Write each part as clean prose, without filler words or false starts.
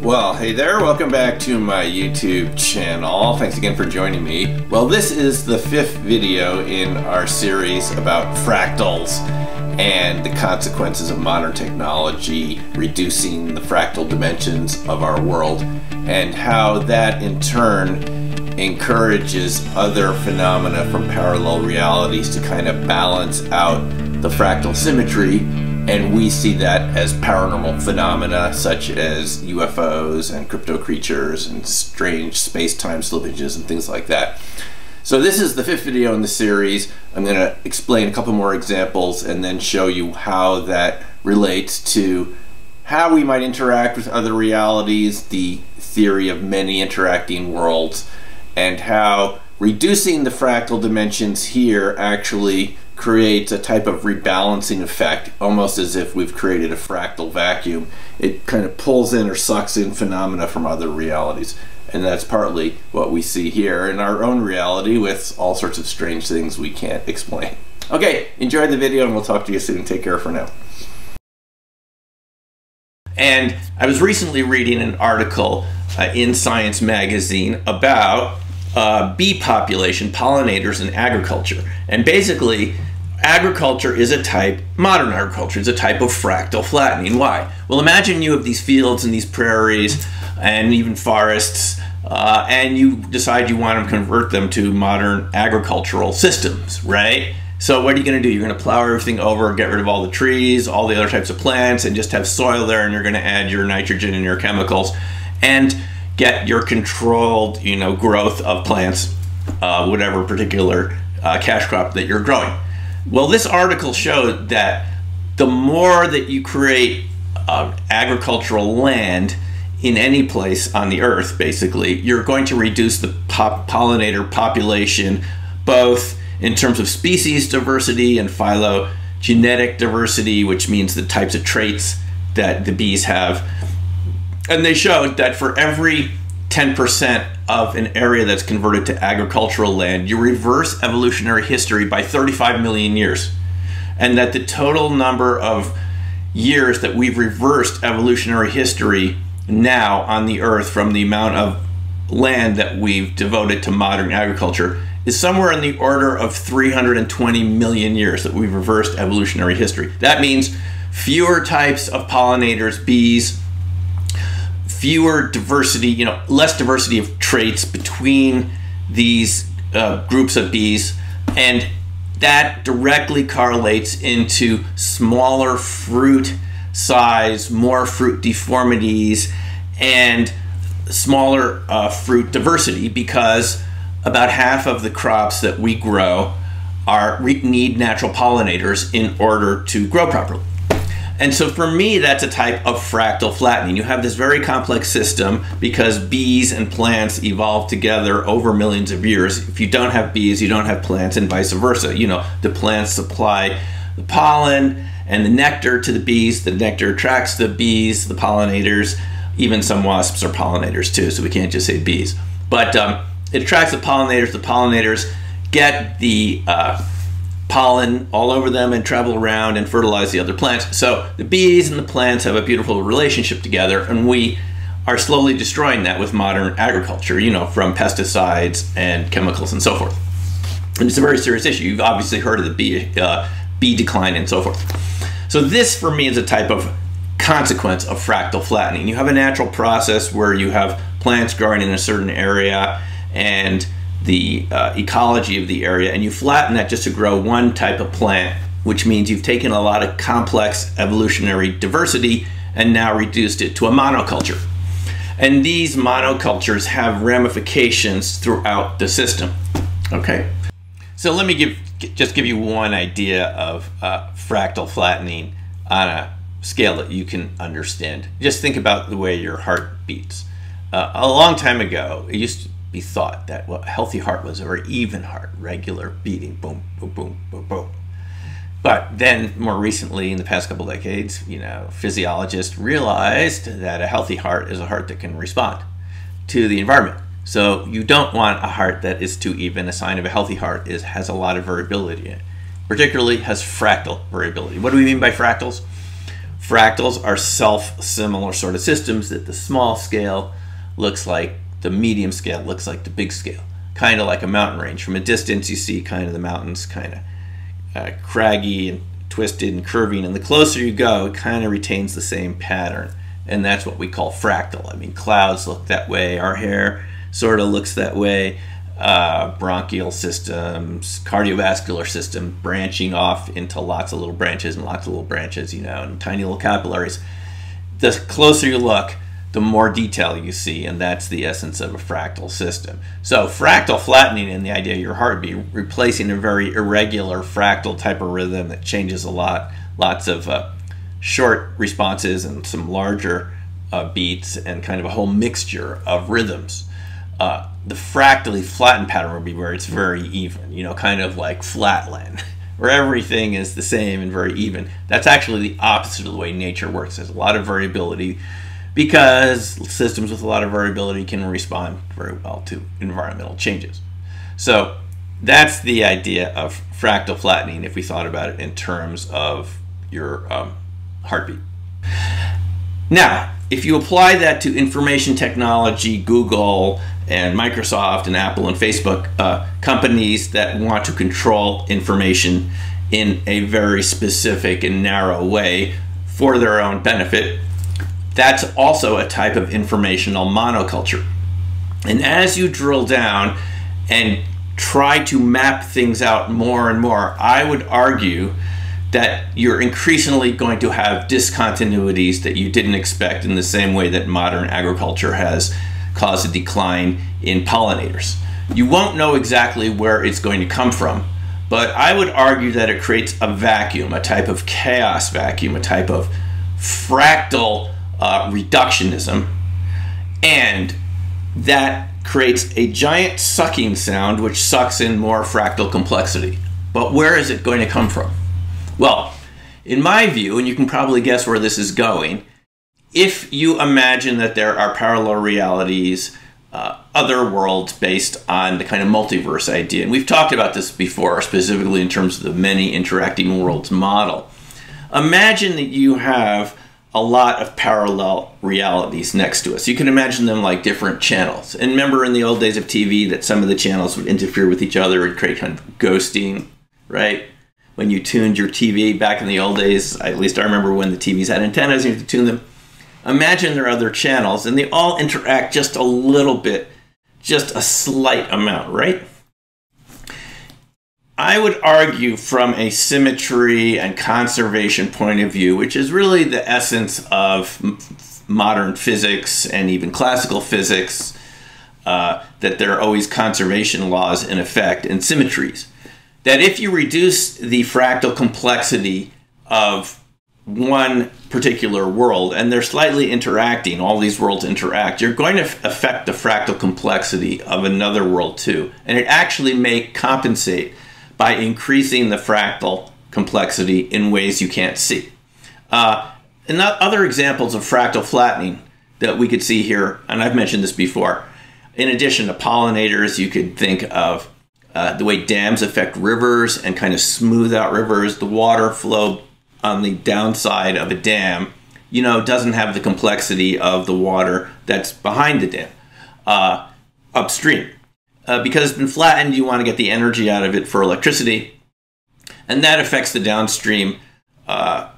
Well, hey there, welcome back to my YouTube channel. Thanks again for joining me. Well, this is the 5th video in our series about fractals and the consequences of modern technology reducing the fractal dimensions of our world, and how that in turn encourages other phenomena from parallel realities to kind of balance out the fractal symmetry. And we see that as paranormal phenomena such as UFOs and crypto creatures and strange space-time slippages and things like that. So this is the 5th video in the series. I'm going to explain a couple more examples and then show you how that relates to how we might interact with other realities, the theory of many interacting worlds, and how reducing the fractal dimensions here actually creates a type of rebalancing effect, almost as if we've created a fractal vacuum. It kind of pulls in or sucks in phenomena from other realities. And that's partly what we see here in our own reality with all sorts of strange things we can't explain. Okay, enjoy the video and we'll talk to you soon. Take care for now. And I was recently reading an article in Science magazine about bee population, pollinators, and agriculture. And basically, agriculture is a type, modern agriculture is a type of fractal flattening. Why? Well, imagine you have these fields and these prairies and even forests, and you decide you want to convert them to modern agricultural systems, right? So what are you going to do? You're going to plow everything over, get rid of all the trees, all the other types of plants, and just have soil there, and you're going to add your nitrogen and your chemicals, and get your controlled, growth of plants, whatever particular cash crop that you're growing. Well, this article showed that the more that you create agricultural land in any place on the earth, basically, you're going to reduce the pollinator population, both in terms of species diversity and phylogenetic diversity, which means the types of traits that the bees have. And they showed that for every 10% of an area that's converted to agricultural land, you reverse evolutionary history by 35 million years. And that the total number of years that we've reversed evolutionary history now on the earth from the amount of land that we've devoted to modern agriculture is somewhere in the order of 320 million years that we've reversed evolutionary history. That means fewer types of pollinators, bees, fewer diversity, less diversity of traits between these groups of bees, and that directly correlates into smaller fruit size, more fruit deformities, and smaller fruit diversity, because about half of the crops that we grow need natural pollinators in order to grow properly. And so for me, that's a type of fractal flattening. You have this very complex system because bees and plants evolved together over millions of years. If you don't have bees, you don't have plants, and vice versa. The plants supply the pollen and the nectar to the bees. The nectar attracts the bees, the pollinators. Even some wasps are pollinators too, so we can't just say bees. But it attracts the pollinators. The pollinators get the pollen all over them and travel around and fertilize the other plants. So the bees and the plants have a beautiful relationship together, and we are slowly destroying that with modern agriculture, from pesticides and chemicals and so forth. And it's a very serious issue. You've obviously heard of the bee decline and so forth. So this, for me, is a type of consequence of fractal flattening. You have a natural process where you have plants growing in a certain area and the ecology of the area, and you flatten that just to grow one type of plant, which means you've taken a lot of complex evolutionary diversity and now reduced it to a monoculture. And these monocultures have ramifications throughout the system. Okay, so let me just give you one idea of fractal flattening on a scale that you can understand. Just think about the way your heart beats. A long time ago, it used to be thought that a healthy heart was a very even heart, regular beating, boom, boom, boom, boom, boom. But then more recently, in the past couple decades, physiologists realized that a healthy heart is a heart that can respond to the environment. So you don't want a heart that is too even. A sign of a healthy heart has a lot of variability in it, particularly has fractal variability. What do we mean by fractals? Fractals are self-similar sort of systems that the small scale looks like the medium scale looks like the big scale. Kind of like a mountain range. From a distance you see kind of the mountains kind of craggy and twisted and curving, and the closer you go it kind of retains the same pattern, and that's what we call fractal. I mean, clouds look that way, our hair sort of looks that way, bronchial systems, cardiovascular system branching off into lots of little branches and lots of little branches, you know, and tiny little capillaries. The closer you look, the more detail you see, and that's the essence of a fractal system. So fractal flattening, and the idea of your heartbeat, replacing a very irregular fractal type of rhythm that changes a lot, lots of short responses and some larger beats, and kind of a whole mixture of rhythms. The fractally flattened pattern would be where it's very even, you know, kind of like flatland, where everything is the same and very even. That's actually the opposite of the way nature works. There's a lot of variability, because systems with a lot of variability can respond very well to environmental changes. So that's the idea of fractal flattening if we thought about it in terms of your heartbeat. Now, if you apply that to information technology, Google and Microsoft and Apple and Facebook, companies that want to control information in a very specific and narrow way for their own benefit, that's also a type of informational monoculture. And as you drill down and try to map things out more and more, I would argue that you're increasingly going to have discontinuities that you didn't expect, in the same way that modern agriculture has caused a decline in pollinators. You won't know exactly where it's going to come from, but I would argue that it creates a vacuum, a type of chaos vacuum, a type of fractal reductionism, and that creates a giant sucking sound which sucks in more fractal complexity. But where is it going to come from? Well, in my view, and you can probably guess where this is going, if you imagine that there are parallel realities, other worlds based on the kind of multiverse idea, and we've talked about this before, specifically in terms of the many interacting worlds model. Imagine that you have a lot of parallel realities next to us. You can imagine them like different channels. And remember in the old days of TV that some of the channels would interfere with each other and create kind of ghosting, right? When you tuned your TV back in the old days, at least I remember when the TVs had antennas, you had to tune them. Imagine there are other channels and they all interact just a little bit, just a slight amount, right? I would argue from a symmetry and conservation point of view, which is really the essence of modern physics and even classical physics, that there are always conservation laws in effect and symmetries. That if you reduce the fractal complexity of one particular world, and they're slightly interacting, all these worlds interact, you're going to affect the fractal complexity of another world too. And it actually may compensate by increasing the fractal complexity in ways you can't see. And other examples of fractal flattening that we could see here, and I've mentioned this before, in addition to pollinators, you could think of the way dams affect rivers and kind of smooth out rivers. The water flow on the downside of a dam, you know, doesn't have the complexity of the water that's behind the dam, upstream. Because it's been flattened, you want to get the energy out of it for electricity, and that affects the downstream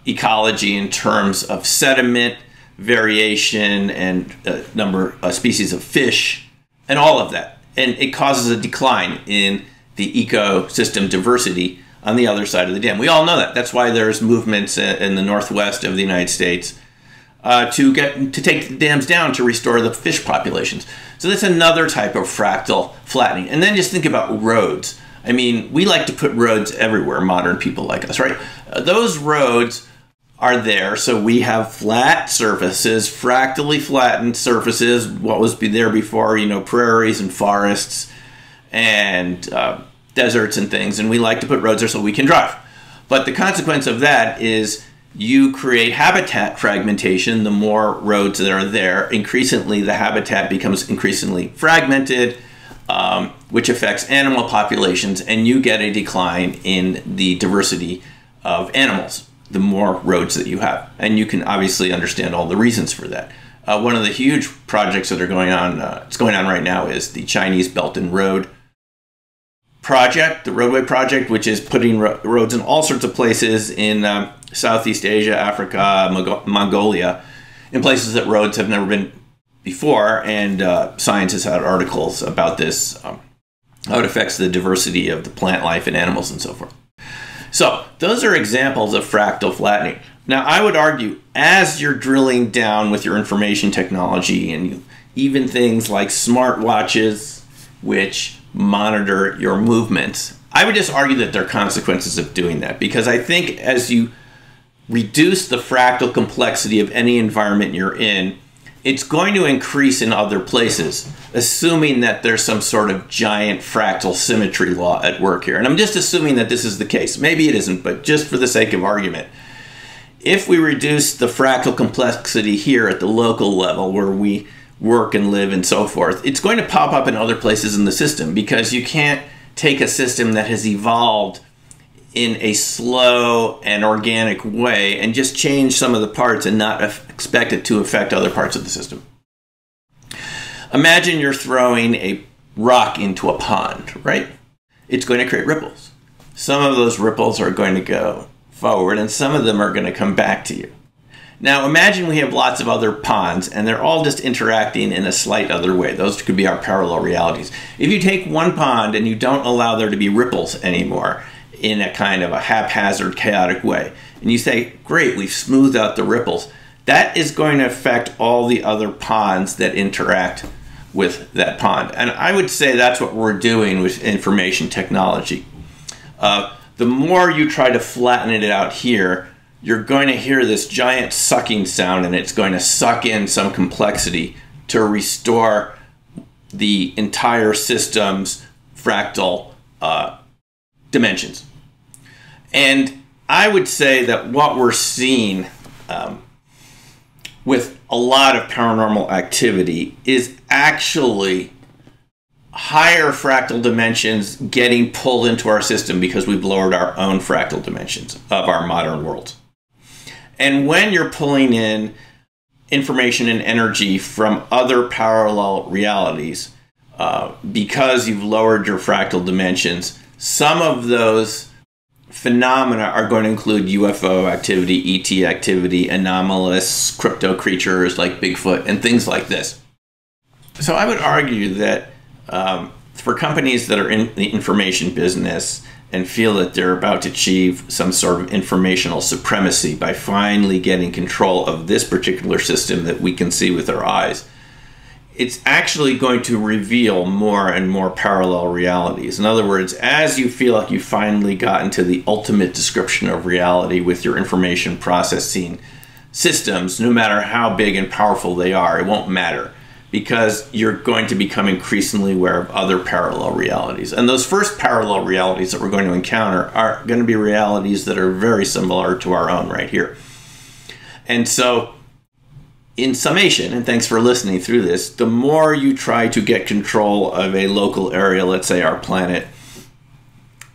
ecology in terms of sediment variation and number of species of fish and all of that. And it causes a decline in the ecosystem diversity on the other side of the dam. We all know that. That's why there's movements in the northwest of the United States to take the dams down to restore the fish populations. So that's another type of fractal flattening. And then just think about roads. I mean, we like to put roads everywhere, modern people like us, right? Those roads are there, so we have flat surfaces, fractally flattened surfaces, what was there before, you know, prairies and forests and deserts and things, and we like to put roads there so we can drive. But the consequence of that is you create habitat fragmentation. The more roads that are there, increasingly the habitat becomes increasingly fragmented, which affects animal populations, and you get a decline in the diversity of animals. the more roads that you have. And you can obviously understand all the reasons for that. One of the huge projects that are going on, it's going on right now, is the Chinese Belt and Road Project, the Roadway Project, which is putting roads in all sorts of places in Southeast Asia, Africa, Mongolia, in places that roads have never been before. And Science has had articles about this, how it affects the diversity of the plant life and animals and so forth. So those are examples of fractal flattening. Now, I would argue, as you're drilling down with your information technology, and even things like smartwatches, which monitor your movements, I would just argue that there are consequences of doing that, because I think as you reduce the fractal complexity of any environment you're in, it's going to increase in other places, assuming that there's some sort of giant fractal symmetry law at work here. And I'm just assuming that this is the case. Maybe it isn't, but just for the sake of argument, if we reduce the fractal complexity here at the local level where we work and live and so forth, it's going to pop up in other places in the system, because you can't take a system that has evolved in a slow and organic way and just change some of the parts and not expect it to affect other parts of the system. Imagine you're throwing a rock into a pond, right? It's going to create ripples. Some of those ripples are going to go forward and some of them are going to come back to you. Now imagine we have lots of other ponds and they're all just interacting in a slight other way. Those could be our parallel realities. If you take one pond and you don't allow there to be ripples anymore in a kind of a haphazard, chaotic way, and you say, great, we've smoothed out the ripples, that is going to affect all the other ponds that interact with that pond. And I would say that's what we're doing with information technology. The more you try to flatten it out here, you're going to hear this giant sucking sound, and it's going to suck in some complexity to restore the entire system's fractal dimensions. And I would say that what we're seeing with a lot of paranormal activity is actually higher fractal dimensions getting pulled into our system because we've lowered our own fractal dimensions of our modern world. And when you're pulling in information and energy from other parallel realities, because you've lowered your fractal dimensions, some of those phenomena are going to include UFO activity, ET activity, anomalous crypto creatures like Bigfoot, and things like this. So I would argue that for companies that are in the information business and feel that they're about to achieve some sort of informational supremacy by finally getting control of this particular system that we can see with our eyes, it's actually going to reveal more and more parallel realities. In other words, as you feel like you've finally gotten to the ultimate description of reality with your information processing systems, no matter how big and powerful they are, it won't matter, because you're going to become increasingly aware of other parallel realities. And those first parallel realities that we're going to encounter are going to be realities that are very similar to our own right here. And so, in summation, and thanks for listening through this, the more you try to get control of a local area, let's say our planet,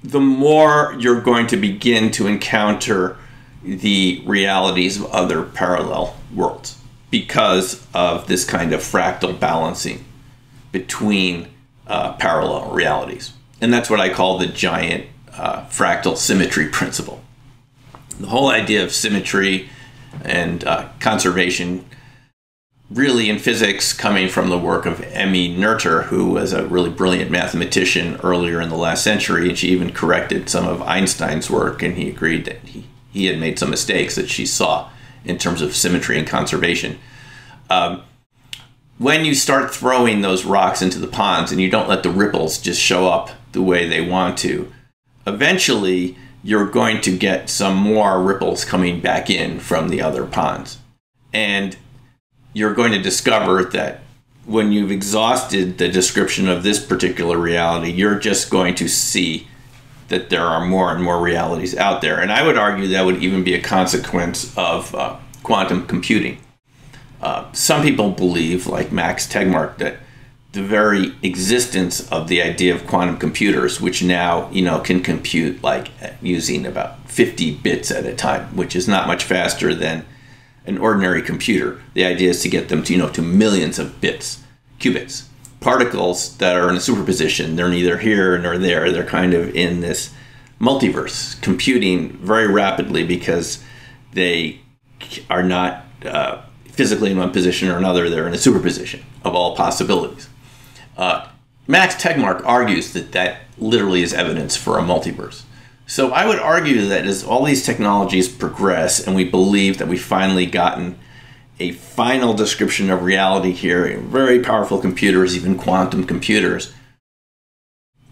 the more you're going to begin to encounter the realities of other parallel worlds, because of this kind of fractal balancing between parallel realities. And that's what I call the giant fractal symmetry principle. The whole idea of symmetry and conservation, really in physics, coming from the work of Emmy Noether, who was a really brilliant mathematician earlier in the last century, and she even corrected some of Einstein's work, and he agreed that he had made some mistakes that she saw in terms of symmetry and conservation. When you start throwing those rocks into the ponds and you don't let the ripples just show up the way they want to, eventually you're going to get some more ripples coming back in from the other ponds. And you're going to discover that when you've exhausted the description of this particular reality, you're just going to see that there are more and more realities out there. And I would argue that would even be a consequence of quantum computing. Some people believe, like Max Tegmark, that the very existence of the idea of quantum computers, which now, can compute like using about 50 bits at a time, which is not much faster than an ordinary computer. The idea is to get them to, to millions of bits, qubits. Particles that are in a superposition, they're neither here nor there. They're kind of in this multiverse, computing very rapidly because they are not physically in one position or another. They're in a superposition of all possibilities. Max Tegmark argues that that literally is evidence for a multiverse. So I would argue that as all these technologies progress and we believe that we've finally gotten a final description of reality here, very powerful computers, even quantum computers,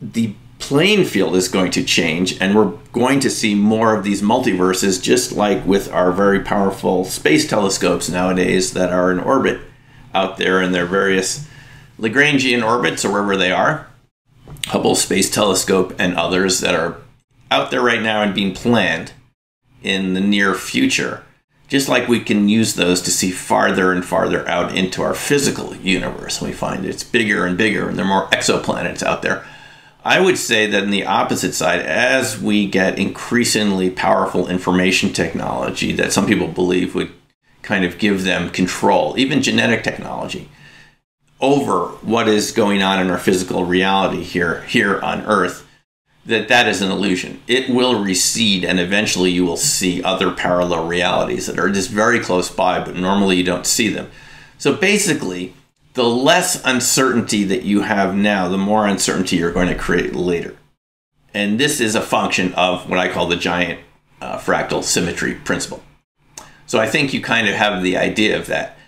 the playing field is going to change and we're going to see more of these multiverses, just like with our very powerful space telescopes nowadays that are in orbit out there in their various Lagrangian orbits or wherever they are. Hubble Space Telescope and others that are out there right now and being planned in the near future. Just like we can use those to see farther and farther out into our physical universe. We find it's bigger and bigger and there are more exoplanets out there. I would say that on the opposite side, as we get increasingly powerful information technology that some people believe would kind of give them control, even genetic technology, over what is going on in our physical reality here on Earth, that is an illusion. It will recede and eventually you will see other parallel realities that are just very close by, but normally you don't see them. So basically, the less uncertainty that you have now, the more uncertainty you're going to create later. And this is a function of what I call the giant fractal symmetry principle. So I think you kind of have the idea of that.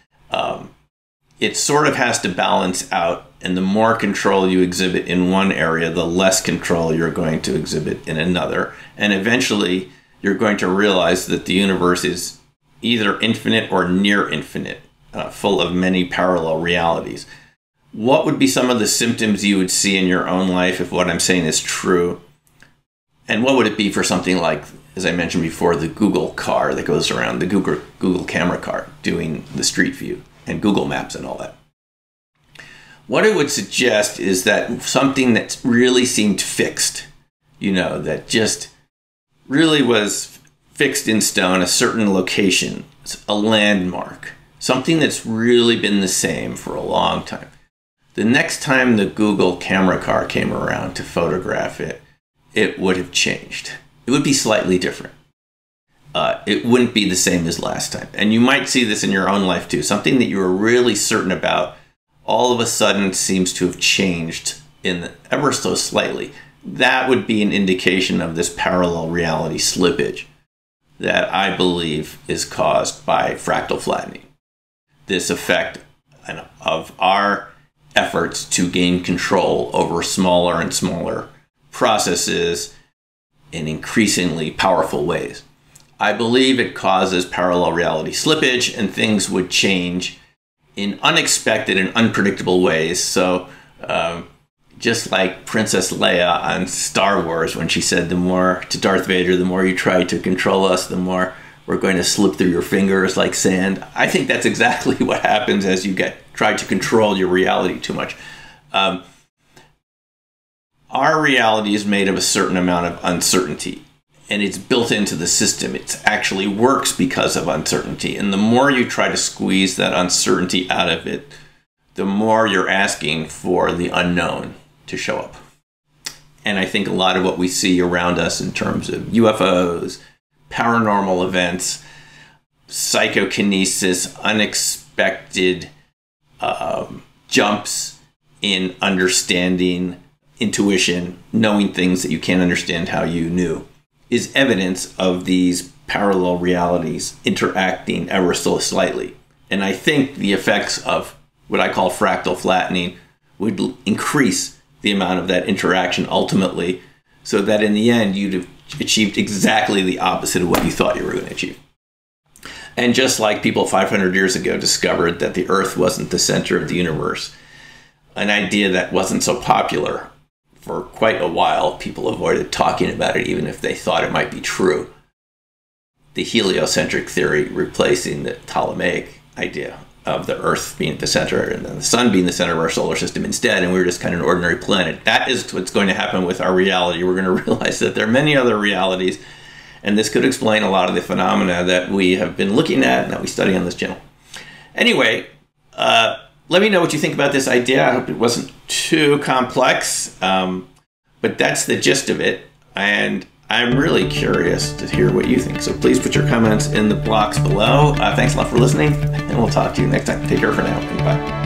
It sort of has to balance out, and the more control you exhibit in one area, the less control you're going to exhibit in another. And eventually, you're going to realize that the universe is either infinite or near infinite, full of many parallel realities. What would be some of the symptoms you would see in your own life if what I'm saying is true? And what would it be for something like, as I mentioned before, the Google car that goes around, the Google camera car doing the street view and Google Maps and all that? What it would suggest is that something that really seemed fixed, that just really was fixed in stone, a certain location, a landmark, something that's really been the same for a long time. The next time the Google camera car came around to photograph it, it would have changed. It would be slightly different. It wouldn't be the same as last time. And you might see this in your own life too. Something that you were really certain about all of a sudden seems to have changed in ever so slightly. That would be an indication of this parallel reality slippage that I believe is caused by fractal flattening. This effect of our efforts to gain control over smaller and smaller processes in increasingly powerful ways. I believe it causes parallel reality slippage and things would change in unexpected and unpredictable ways. So just like Princess Leia on Star Wars when she said to Darth Vader, the more you try to control us, the more we're going to slip through your fingers like sand. I think that's exactly what happens as you try to control your reality too much. Our reality is made of a certain amount of uncertainty, and it's built into the system. It actually works because of uncertainty. And the more you try to squeeze that uncertainty out of it, the more you're asking for the unknown to show up. And I think a lot of what we see around us in terms of UFOs, paranormal events, psychokinesis, unexpected jumps in understanding, intuition, knowing things that you can't understand how you knew, is evidence of these parallel realities interacting ever so slightly. And I think the effects of what I call fractal flattening would increase the amount of that interaction ultimately, so that in the end you'd have achieved exactly the opposite of what you thought you were going to achieve. And just like people 500 years ago discovered that the Earth wasn't the center of the universe, an idea that wasn't so popular for quite a while, people avoided talking about it even if they thought it might be true. The heliocentric theory replacing the Ptolemaic idea of the Earth being at the center and the sun being the center of our solar system instead, and we were just kind of an ordinary planet. That is what's going to happen with our reality. We're going to realize that there are many other realities, and this could explain a lot of the phenomena that we have been looking at and that we study on this channel. Anyway, let me know what you think about this idea. I hope it wasn't too complex, but that's the gist of it, and I'm really curious to hear what you think. So please put your comments in the blocks below. Thanks a lot for listening, and we'll talk to you next time. Take care for now, and bye.